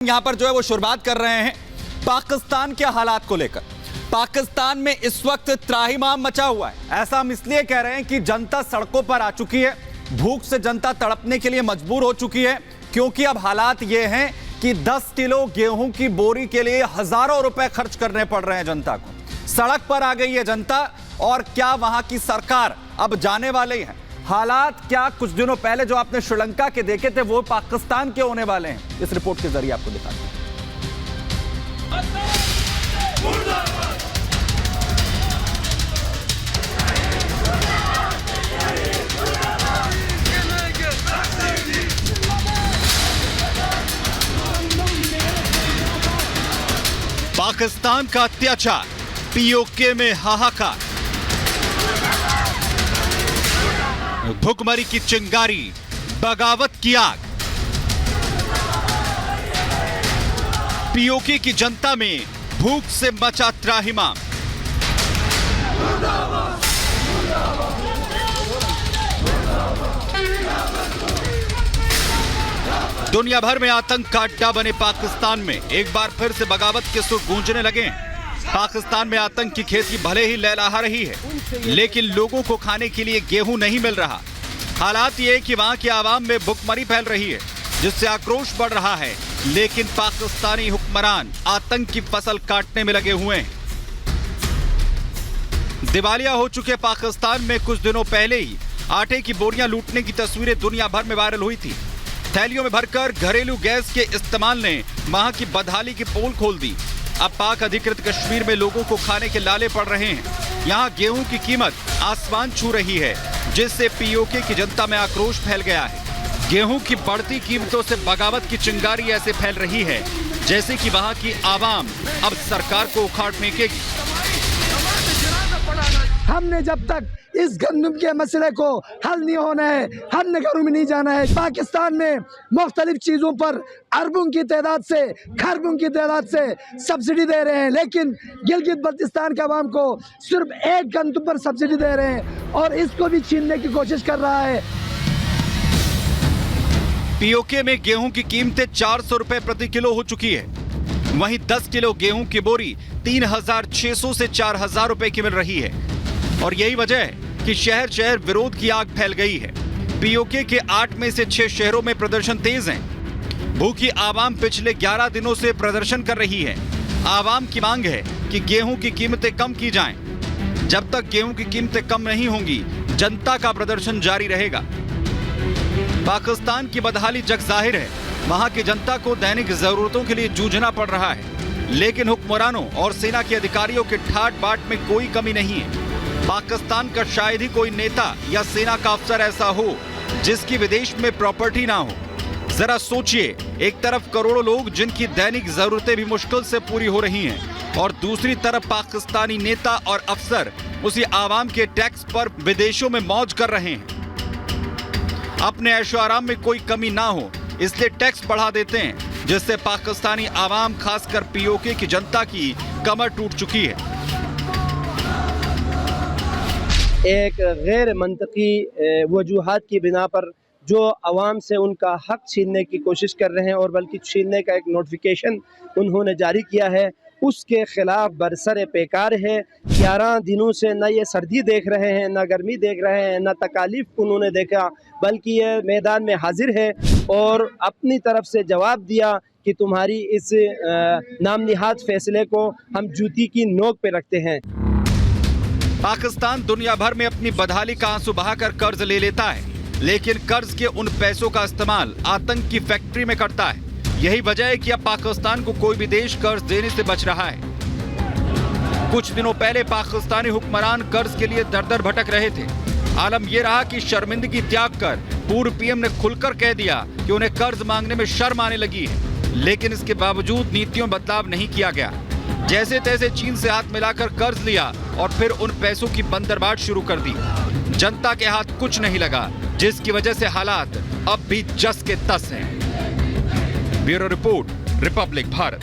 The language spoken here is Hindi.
यहां पर जो है वो शुरुआत कर रहे हैं पाकिस्तान के हालात को लेकर। पाकिस्तान में इस वक्त त्राहिमाम मचा हुआ है। ऐसा हम इसलिए कह रहे हैं कि जनता सड़कों पर आ चुकी है, भूख से जनता तड़पने के लिए मजबूर हो चुकी है, क्योंकि अब हालात ये हैं कि 10 किलो गेहूं की बोरी के लिए हजारों रुपए खर्च करने पड़ रहे हैं जनता को। सड़क पर आ गई है जनता, और क्या वहां की सरकार अब जाने वाले ही है। हालात क्या कुछ दिनों पहले जो आपने श्रीलंका के देखे थे वो पाकिस्तान के होने वाले हैं, इस रिपोर्ट के जरिए आपको दिखाते हैं। पाकिस्तान का अत्याचार, पीओके में हाहाकार, भुखमरी की चिंगारी, बगावत की आग। पीओके की जनता में भूख से मचा त्राहिमाम। दुनिया भर में आतंक का अड्डा बने पाकिस्तान में एक बार फिर से बगावत के सुर गूंजने लगे हैं। पाकिस्तान में आतंक की खेती भले ही लहलहा रही है, लेकिन लोगों को खाने के लिए गेहूं नहीं मिल रहा। हालात ये कि वहां की आवाम में भुखमरी फैल रही है, जिससे आक्रोश बढ़ रहा है, लेकिन पाकिस्तानी हुक्मरान आतंक की फसल काटने में लगे हुए हैं। दिवालिया हो चुके पाकिस्तान में कुछ दिनों पहले ही आटे की बोरियां लूटने की तस्वीरें दुनिया भर में वायरल हुई थी। थैलियों में भरकर घरेलू गैस के इस्तेमाल ने वहां की बदहाली की पोल खोल दी। अब पाक अधिकृत कश्मीर में लोगों को खाने के लाले पड़ रहे हैं। यहाँ गेहूं की कीमत आसमान छू रही है, जिससे पीओके की जनता में आक्रोश फैल गया है। गेहूं की बढ़ती कीमतों से बगावत की चिंगारी ऐसे फैल रही है जैसे कि वहां की आवाम अब सरकार को उखाड़ फेंकेगी। हमने जब तक इस गंदम के मसले को हल नहीं होना है, हमने घरों में नहीं जाना है। पाकिस्तान में मुख्तलिफ चीज़ों पर अरबों की तादाद से, खरबों की तादाद से सब्सिडी दे रहे हैं, लेकिन गिलगित बल्तिस्तान के अवाम को सिर्फ एक गंदम पर सब्सिडी दे रहे हैं और इसको भी छीनने की कोशिश कर रहा है। पीओके में गेहूं की कीमतें 400 रुपए प्रति किलो हो चुकी है। वहीं 10 किलो गेहूं की बोरी 3600 से 4000 रुपए की मिल रही है। और यही वजह है कि शहर शहर विरोध की आग फैल गई है। पीओके के 8 में से 6 शहरों में प्रदर्शन तेज हैं। भूखी आवाम पिछले 11 दिनों से प्रदर्शन कर रही है। आवाम की मांग है कि गेहूं की कीमतें कम की जाएं। जब तक गेहूं की कीमतें कम नहीं होंगी, जनता का प्रदर्शन जारी रहेगा। पाकिस्तान की बदहाली जग जाहिर है। वहां की जनता को दैनिक जरूरतों के लिए जूझना पड़ रहा है, लेकिन हुक्मरानों और सेना के अधिकारियों के ठाट बाट में कोई कमी नहीं है। पाकिस्तान का शायद ही कोई नेता या सेना का अफसर ऐसा हो जिसकी विदेश में प्रॉपर्टी ना हो। जरा सोचिए, एक तरफ करोड़ों लोग जिनकी दैनिक जरूरतें भी मुश्किल से पूरी हो रही हैं, और दूसरी तरफ पाकिस्तानी नेता और अफसर उसी आवाम के टैक्स पर विदेशों में मौज कर रहे हैं। अपने ऐशो आराम में कोई कमी ना हो इसलिए टैक्स बढ़ा देते हैं, जिससे पाकिस्तानी आवाम खासकर पीओके की जनता की कमर टूट चुकी है। एक गैर मंतकी वजूहात की बिना पर जो आवाम से उनका हक छीनने की कोशिश कर रहे हैं, और बल्कि छीनने का एक नोटिफिकेशन उन्होंने जारी किया है, उसके खिलाफ बरसर पेकार है। 11 दिनों से न ये सर्दी देख रहे हैं, न गर्मी देख रहे हैं, न तकालीफ उन्होंने देखा, बल्कि ये मैदान में हाजिर है और अपनी तरफ से जवाब दिया कि तुम्हारी इस नामनिहाद फैसले को हम जूती की नोक पे रखते हैं। पाकिस्तान दुनिया भर में अपनी बदहाली का आंसू बहाकर कर्ज ले लेता है, लेकिन कर्ज के उन पैसों का इस्तेमाल आतंक की फैक्ट्री में करता है। यही वजह है कि अब पाकिस्तान को कोई भी देश कर्ज देने से बच रहा है। कुछ दिनों पहले पाकिस्तानी हुक्मरान कर्ज के लिए दर दर भटक रहे थे। आलम यह रहा कि शर्मिंदगी त्याग कर पूर्व पीएम ने खुलकर कह दिया कि उन्हें कर्ज मांगने में शर्म आने लगी है, लेकिन इसके बावजूद नीतियों में बदलाव नहीं किया गया। जैसे तैसे चीन से हाथ मिलाकर कर्ज लिया और फिर उन पैसों की बंदरबाट शुरू कर दी। जनता के हाथ कुछ नहीं लगा, जिसकी वजह से हालात अब भी जस के तस हैं। Bureau report, Republic Bharat.